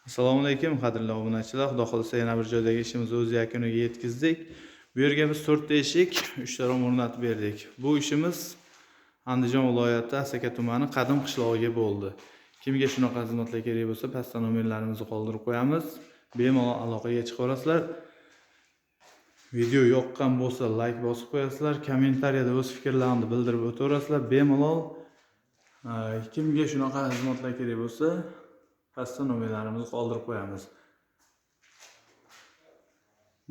Assalomu alaykum qadrli obunachilar. Xudo xolisa yana bir joydagi ishimizni o'z yakuniga yetkazdik. Bu yerga biz 4 ta eshik, 3 ta rom o'rnatib berdik. Bu ishimiz Andijon viloyati Asaka tumani Qadim qishlog'iga bo'ldi. Kimga shunaqa xizmatlar kerak bo'lsa, pastda nomerlarimizni qoldirib qo'yamiz. Bemalol aloqaga chiqarasizlar. Video yoqqan bo'lsa like bosib qo'yasizlar, kommentariyada o'z fikrlaringizni bildirib o'taverasizlar. Bemalol kimga shunaqa xizmatlar kerak bo'lsa, pastda nomerlarimizni qoldirib qo'yamiz.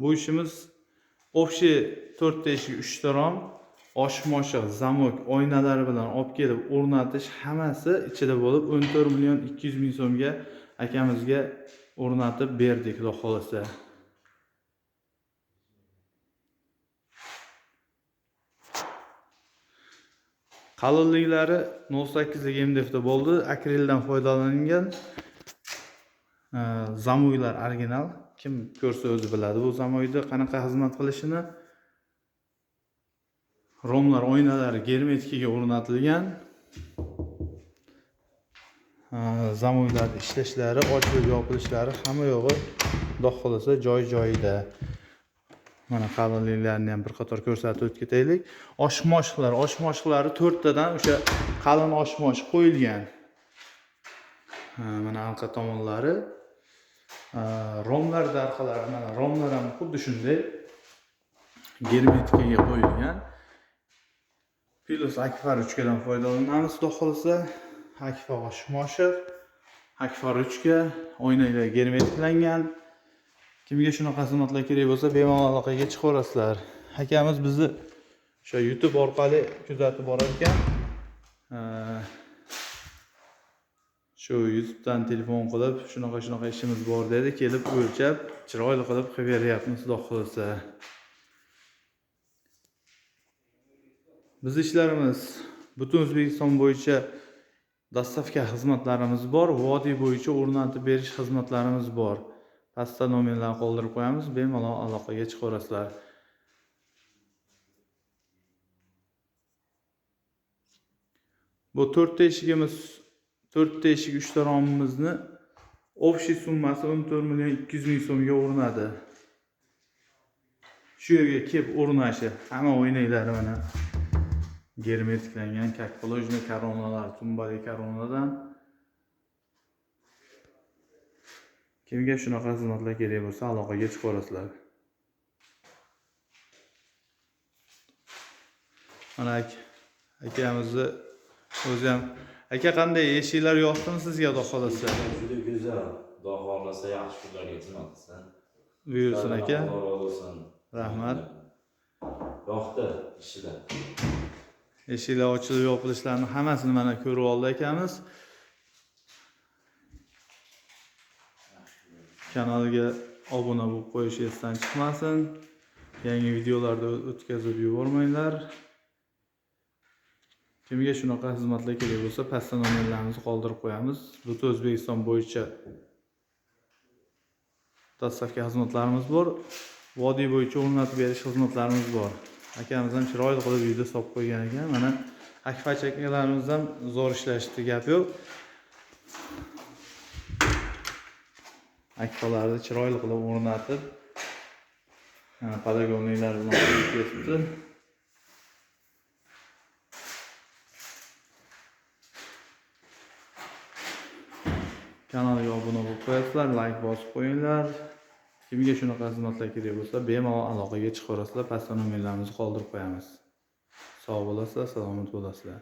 Bu ishimiz общий 4 ta eshik, 3 ta rom, oshib-moshiq, zamok, oynalari bilan olib kelib o'rnatish hammasi ichida bo'lib 14 million 200 ming so'mga akamizga o'rnatib berdik, xudo xolisa. Qalinliklari 0.8 lik MDF da bo'ldi. Akrildan foydalanilgan. Zamoylar original. Kim ko'rsa o'zi biladi bu zamoyda qanaqa xizmat qilishini. Romlar oynalari germetikaga o'rnatilgan. Zamoylar ishlashlari, ochilib yopilishlari hamma yo'g'i xudo xolisa joy-joyida. Mana qalinliklarini ham bir qator ko'rsatib o'tib ketaylik. Oshib-moshiqlari 4 tadan o'sha qalin oshib-moshiq qo'yilgan. Mana orqa tomonlari, romlar darxalari, mana romlar ham xuddi shunday germetikaga qo'yilgan. Plus akfa ruchkadan foydalanamiz, xudo xolisa. Akfa oshib-moshiq, akfa ruchka, oynalar germetiklangan. Kimga shunaqa xizmatlar kerak bo'lsa, bemalol aloqaga chiqaverasizlar. Akamiz bizni o'sha YouTube orqali kuzatib borar ekan. Shu YouTubedan telefon qilib, shunaqa ishimiz bor dedi, kelib o'lchab, chiroyli qilib beryapmiz, xudo xolisa. Biz ishlarimiz butun O'zbekiston bo'yicha dostavka xizmatlarimiz bor, vodiy bo'yicha o'rnatib berish xizmatlarimiz bor. Pastda nomerlarni qoldirib qo'yamiz, bemalol aloqaga chiqaverasizlar. Bu 4 ta eshigimiz, 4 ta eshik, 3 ta romimizni общий summasi 14 million 200 ming so'mga o'rnadi. Shu yerga kelib o'rnashi, hamma o'ynaklari mana germetiklangan, как положено koronalar, tumbali koronadan. Kimga shunaqa xizmatlar kerak bo'lsa, aloqaga chiqaverasizlar. Mana akamizni o'zi ham aka qanday eshiklar yoqdimi sizga, xudo xolisa? Juda go'zal. Xudo xolasa yaxshi kunlarga xizmat qilsin. Buyursin aka. Rahmat. Yoqdi ishlar. Eshiklar ochilib yopilishlarini hammasini mana ko'rib oldi akamiz. Kanalga obuna bo'lib qo'yish esdan chiqmasin. Yangi videolarda o'tkazib yubormanglar. Kimga shunaqa xizmatlar kerak bo'lsa, pastda nomerlarimizni qoldirib qo'yamiz. Butun O'zbekiston bo'yicha dostavka xizmatlarimiz bor. Vodiy bo'yicha o'rnatib berish xizmatlarimiz bor. Akamiz ham chiroyli qilib video solib qo'ygan ekan. Mana akfachi akalarimiz ham zo'r ishlashdi, gap yo'q. Akfalarni chiroyli qilib o'rnatib, padagonliklar bilan qo'yib ketdi. Kanalga obuna bo'lib qo'yasizlar, like bosib qo'yinglar. Kimga shunaqa xizmatlar kerak bo'lsa, bemalol aloqaga chiqaverasizlar, pastda nomerlarimizni qoldirib qo'yamiz. Sog' bo'lasizlar, salomat bo'lasizlar.